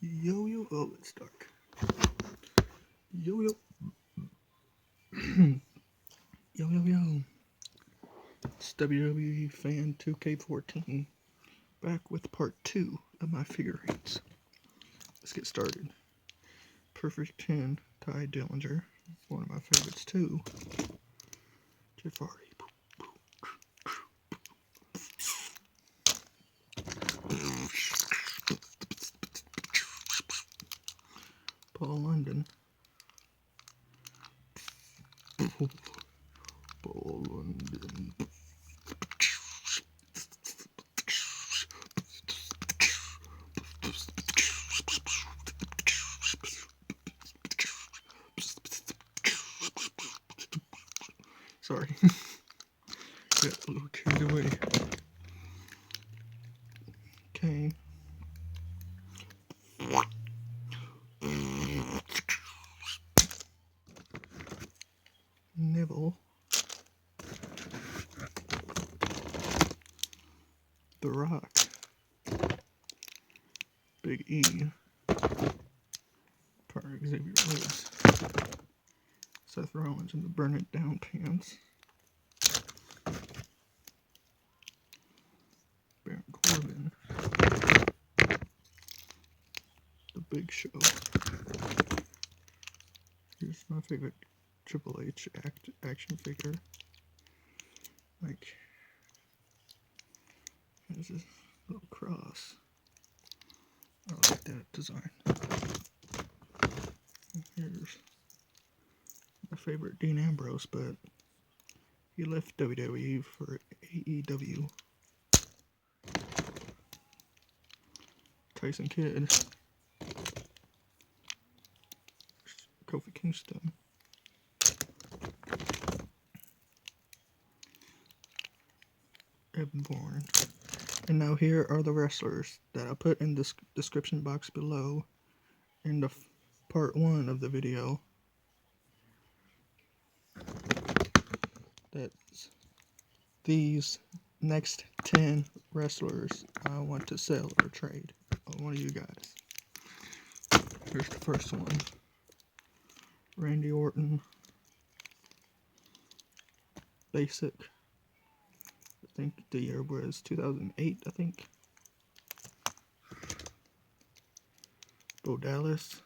Yo, yo, oh, it's dark. Yo, yo. Yo, yo, yo. It's WWE Fan 2K14. Back with part 2 of my figurines. Let's get started. Perfect 10, Ty Dillinger. One of my favorites too. Jeff Hardy. Paul London. Paul London. Sorry. Got a little carried away. Okay. Neville. The Rock. Big E. Part Xavier Woods. Seth Rollins in the Burn It Down pants. Baron Corbin. The Big Show. Here's my favorite Triple H action figure. Like, there's this little cross. I like that design. And here's my favorite Dean Ambrose, but he left WWE for AEW. Tyson Kidd. Kofi Kingston. Evan Bourne. And now here are the wrestlers that I put in this description box below in the part 1 of the video. That's these next 10 wrestlers I want to sell or trade. One of you guys. Here's the first one. Randy Orton. Basic. I think the year was 2008, I think. Bo Dallas.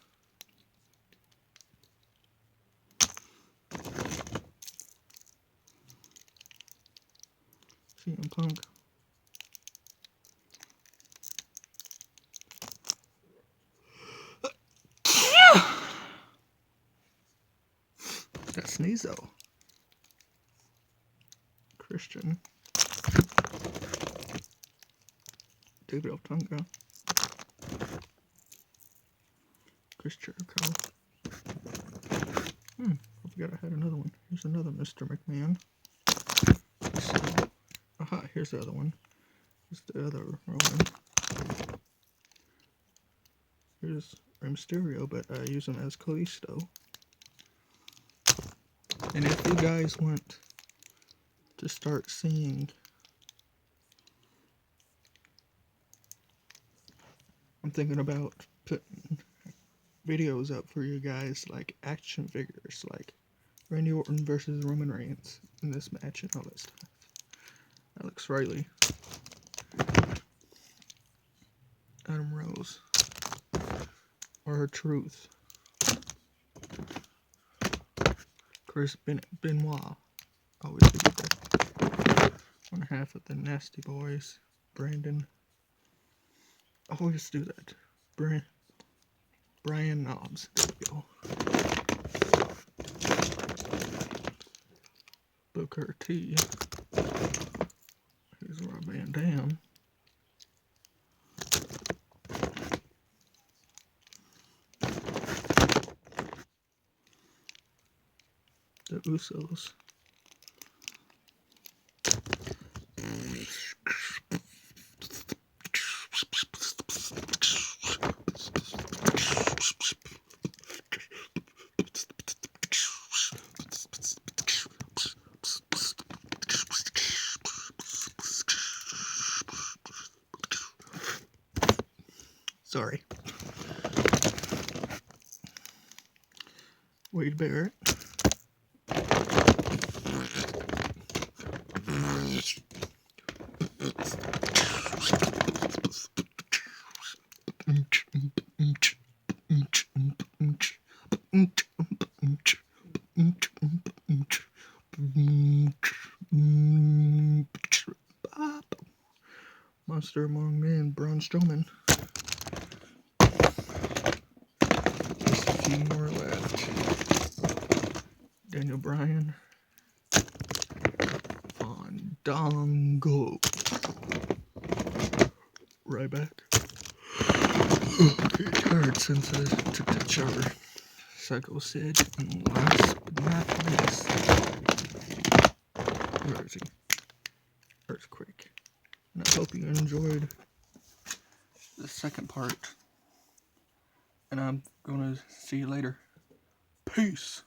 CM Punk. That's Sneezo. Christian. David Otunga. Chris Jericho. I forgot I had another one. Here's another Mr. McMahon. So, aha, here's the other one. Here's the other Roman. Here's Rey Mysterio, but I use him as Kalisto. And if you guys want to start seeing, I'm thinking about putting videos up for you guys, like action figures, like Randy Orton versus Roman Reigns in this match and all that stuff. Alex Riley. Adam Rose. Or Truth. Chris Benoit. Always forget that. One half of the Nasty Boys. Brandon. Always do that. Brian Knobs. There we go. Booker T. Here's Rob Van Dam. The Usos. Sorry. Wade Barrett. Monster Among Men, Braun Strowman. Just a few more left. Daniel Bryan. Fandango. Ryback. Pretty tired since I took that shower. Psycho Sid. And last but not least. Where is he? Earthquake. And I hope you enjoyed the second part. And I'm gonna see you later. Peace.